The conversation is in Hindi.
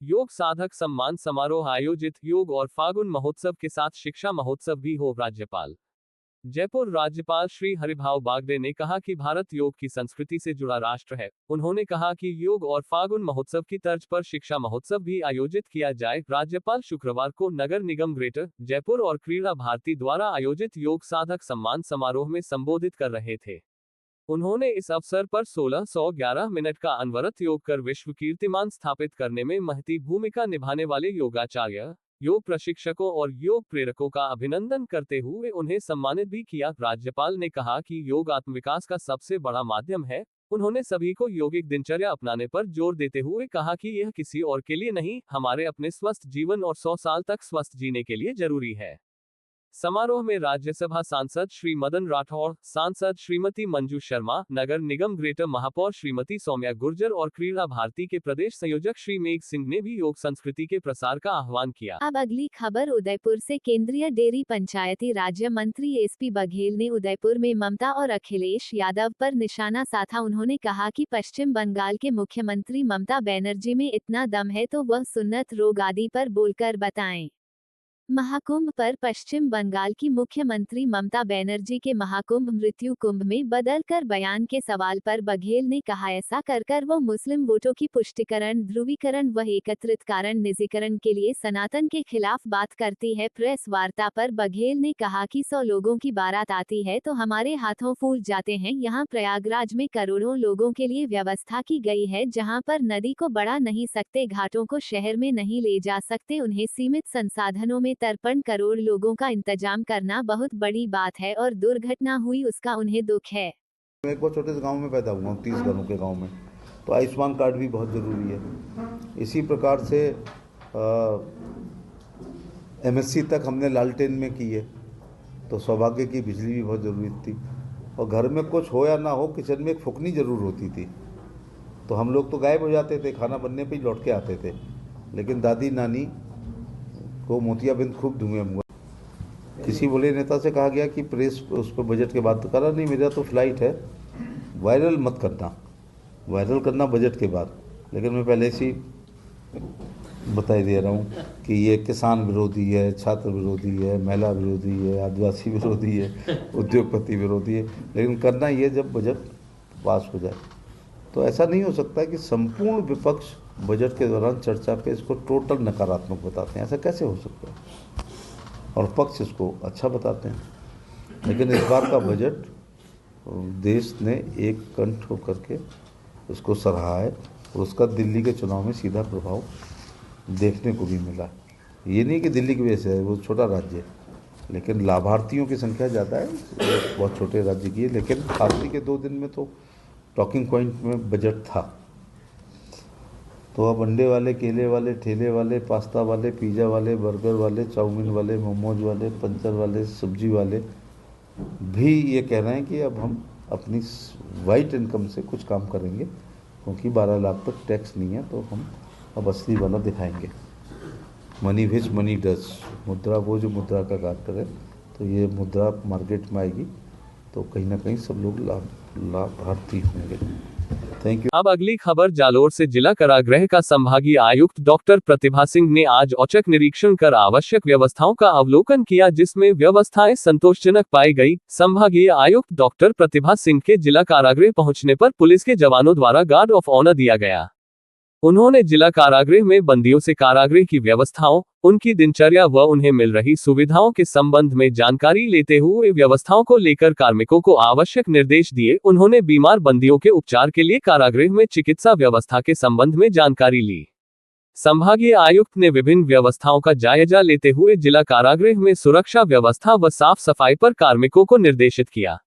योग साधक सम्मान समारोह आयोजित। योग और फागुन महोत्सव के साथ शिक्षा महोत्सव भी हो। राज्यपाल जयपुर राज्यपाल श्री हरिभाऊ बागड़े ने कहा कि भारत योग की संस्कृति से जुड़ा राष्ट्र है। उन्होंने कहा कि योग और फागुन महोत्सव की तर्ज पर शिक्षा महोत्सव भी आयोजित किया जाए। राज्यपाल शुक्रवार को नगर निगम ग्रेटर जयपुर और क्रीड़ा भारती द्वारा आयोजित योग साधक सम्मान समारोह में संबोधित कर रहे थे। उन्होंने इस अवसर पर 1611 मिनट का अनवरत योग कर विश्व कीर्तिमान स्थापित करने में महती भूमिका निभाने वाले योगाचार्य, योग प्रशिक्षकों और योग प्रेरकों का अभिनंदन करते हुए उन्हें सम्मानित भी किया। राज्यपाल ने कहा कि योग आत्मविकास का सबसे बड़ा माध्यम है। उन्होंने सभी को यौगिक दिनचर्या अपनाने पर जोर देते हुए कहा कि यह किसी और के लिए नहीं, हमारे अपने स्वस्थ जीवन और 100 साल तक स्वस्थ जीने के लिए जरूरी है। समारोह में राज्यसभा सांसद श्री मदन राठौड़, सांसद श्रीमती मंजू शर्मा, नगर निगम ग्रेटर महापौर श्रीमती सौम्या गुर्जर और क्रीड़ा भारती के प्रदेश संयोजक श्री मेघ सिंह ने भी योग संस्कृति के प्रसार का आह्वान किया। अब अगली खबर उदयपुर से। केंद्रीय डेयरी पंचायती राज्य मंत्री एसपी बघेल ने उदयपुर में ममता और अखिलेश यादव पर निशाना साधा। उन्होंने कहा कि पश्चिम बंगाल के मुख्यमंत्री ममता बनर्जी में इतना दम है तो वह सुन्नत रोग आदि पर बोलकर बताएं। महाकुंभ पर पश्चिम बंगाल की मुख्यमंत्री ममता बनर्जी के महाकुंभ मृत्यु कुंभ में बदलकर बयान के सवाल पर बघेल ने कहा, ऐसा कर वो मुस्लिम वोटों की पुष्टिकरण, ध्रुवीकरण व एकत्रित कारण निजीकरण के लिए सनातन के खिलाफ बात करती है। प्रेस वार्ता पर बघेल ने कहा कि 100 लोगों की बारात आती है तो हमारे हाथों फूल जाते हैं। यहाँ प्रयागराज में करोड़ों लोगों के लिए व्यवस्था की गई है, जहाँ पर नदी को बढ़ा नहीं सकते, घाटों को शहर में नहीं ले जा सकते, उन्हें सीमित संसाधनों में तर्पण करोड़ लोगों का इंतजाम करना बहुत बड़ी बात है और दुर्घटना हुई उसका उन्हें दुख है। मैं एक बहुत छोटे से गांव में पैदा हुआ हूँ, 30 घरों के गांव में, तो आयुष्मान कार्ड भी बहुत ज़रूरी है। इसी प्रकार से एमएससी तक हमने लालटेन में की है, तो सौभाग्य की बिजली भी बहुत ज़रूरी थी। और घर में कुछ हो या ना हो, किचन में एक फुकनी ज़रूर होती थी, तो हम लोग तो गायब हो जाते थे, खाना बनने पे ही लौट के आते थे। लेकिन दादी नानी को मोतियाबिंद खूब धुएं हुआ। किसी बड़े नेता से कहा गया कि प्रेस उस पर बजट के बाद, तो करा नहीं, मेरा तो फ्लाइट है, वायरल मत करना, वायरल करना बजट के बाद। लेकिन मैं पहले से बताई दे रहा हूँ कि ये किसान विरोधी है, छात्र विरोधी है, महिला विरोधी है, आदिवासी विरोधी है, उद्योगपति विरोधी है, लेकिन करना ये जब बजट पास हो जाए। तो ऐसा नहीं हो सकता कि संपूर्ण विपक्ष बजट के दौरान चर्चा पे इसको टोटल नकारात्मक बताते हैं। ऐसा कैसे हो सकता है? और पक्ष इसको अच्छा बताते हैं। लेकिन इस बार का बजट देश ने एक कंठ होकर के इसको सराहा है और उसका दिल्ली के चुनाव में सीधा प्रभाव देखने को भी मिला। ये नहीं कि दिल्ली की वजह से है, वो छोटा राज्य है, लेकिन लाभार्थियों की संख्या ज़्यादा है, वो बहुत छोटे राज्य की है। लेकिन आखिरी के 2 दिन में तो टॉकिंग पॉइंट में बजट था। तो अब अंडे वाले, केले वाले, ठेले वाले, पास्ता वाले, पिज़्ज़ा वाले, बर्गर वाले, चाउमीन वाले, मोमोज वाले, पंचर वाले, सब्जी वाले भी ये कह रहे हैं कि अब हम अपनी वाइट इनकम से कुछ काम करेंगे, क्योंकि 12 लाख तक टैक्स नहीं है, तो हम अब असली वाला दिखाएंगे। मनी विच मनी डज, मुद्रा वो जो मुद्रा का कार्य करे, तो ये मुद्रा मार्केट में आएगी तो कहीं ना कहीं सब लोग लाभार्थी होंगे। Thank you. अब अगली खबर जालोर से। जिला कारागृह का संभागीय आयुक्त डॉक्टर प्रतिभा सिंह ने आज औचक निरीक्षण कर आवश्यक व्यवस्थाओं का अवलोकन किया, जिसमें व्यवस्थाएं संतोषजनक पाई गई। संभागीय आयुक्त डॉक्टर प्रतिभा सिंह के जिला कारागृह पहुंचने पर पुलिस के जवानों द्वारा गार्ड ऑफ ऑनर दिया गया। उन्होंने जिला कारागृह में बंदियों से कारागृह की व्यवस्थाओं, उनकी दिनचर्या व उन्हें मिल रही सुविधाओं के संबंध में जानकारी लेते हुए व्यवस्थाओं को लेकर कार्मिकों को आवश्यक निर्देश दिए। उन्होंने बीमार बंदियों के उपचार के लिए कारागृह में चिकित्सा व्यवस्था के संबंध में जानकारी ली। संभागीय आयुक्त ने विभिन्न व्यवस्थाओं का जायजा लेते हुए जिला कारागृह में सुरक्षा व्यवस्था व साफ सफाई पर कार्मिकों को निर्देशित किया।